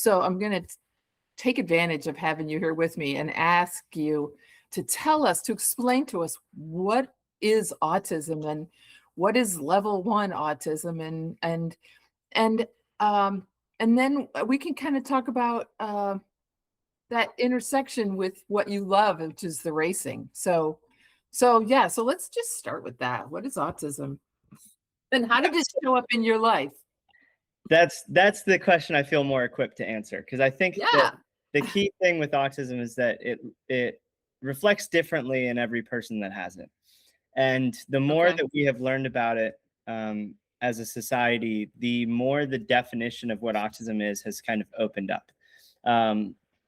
So I'm going to take advantage of having you here with me and ask you to to explain to us what is autism and what is level 1 autism, and and then we can kind of talk about that intersection with what you love, which is the racing. So yeah, so let's just start with that. What is autism? And how did it show up in your life? That's the question I feel more equipped to answer, because I think that the key thing with autism is that it reflects differently in every person that has it. And the more that we have learned about it as a society, the more the definition of what autism is has kind of opened up.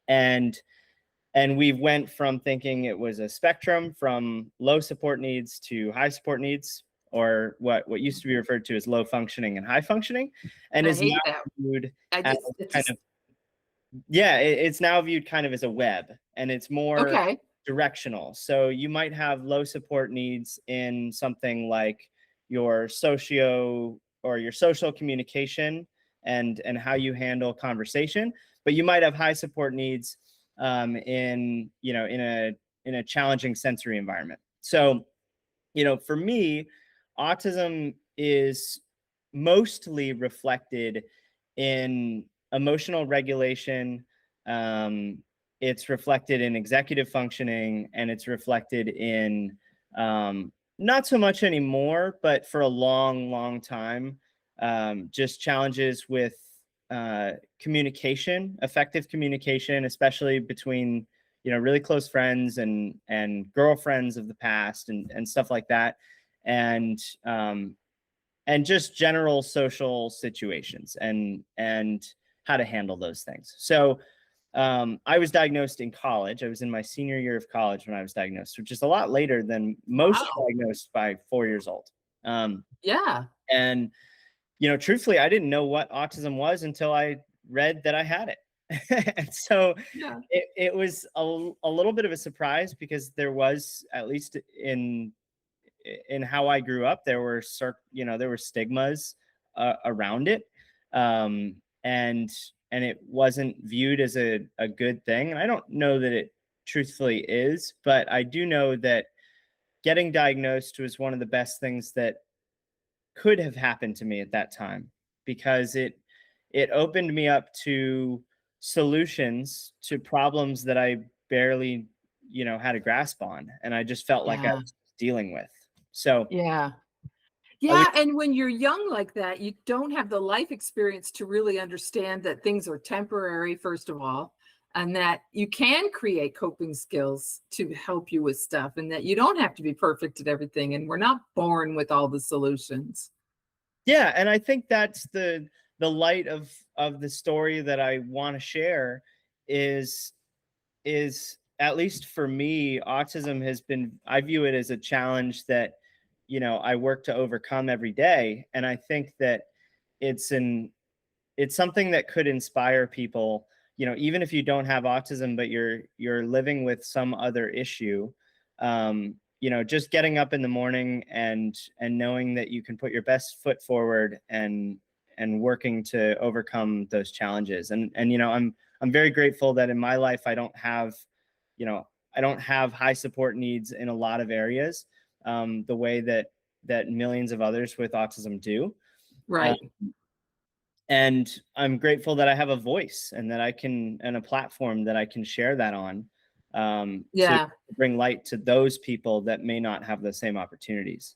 And we went from thinking it was a spectrum from low support needs to high support needs, or what used to be referred to as low functioning and high functioning, and is now viewed as kind of, it's now viewed kind of as a web, and it's more directional. So you might have low support needs in something like your social communication and how you handle conversation, but you might have high support needs in a challenging sensory environment. So, for me, autism is mostly reflected in emotional regulation. It's reflected in executive functioning, and it's reflected in not so much anymore, but for a long time, just challenges with communication, effective communication, especially between really close friends and girlfriends of the past and stuff like that, and just general social situations and how to handle those things. So I was diagnosed in college. I was in my senior year of college when I was diagnosed, which is a lot later than most diagnosed by 4 years old. And truthfully, I didn't know what autism was until I read that I had it. And so it was a little bit of a surprise, because there was, at least in how I grew up, there were stigmas around it. And it wasn't viewed as a good thing. And I don't know that it truthfully is, but I do know that getting diagnosed was one of the best things that could have happened to me at that time, because it opened me up to solutions to problems that I barely, had a grasp on. And I just felt like I was dealing with. So and when you're young like that, you don't have the life experience to really understand that things are temporary, first of all, and that you can create coping skills to help you with stuff, and that you don't have to be perfect at everything, and we're not born with all the solutions. Yeah, and I think that's the light of the story that I want to share is at least for me, autism I view it as a challenge that I work to overcome every day. And I think that it's something that could inspire people, even if you don't have autism, but you're living with some other issue, just getting up in the morning and knowing that you can put your best foot forward and working to overcome those challenges. And I'm very grateful that in my life, I don't have high support needs in a lot of areas, the way that millions of others with autism do. Right. And I'm grateful that I have a voice and a platform that I can share that on, to bring light to those people that may not have the same opportunities.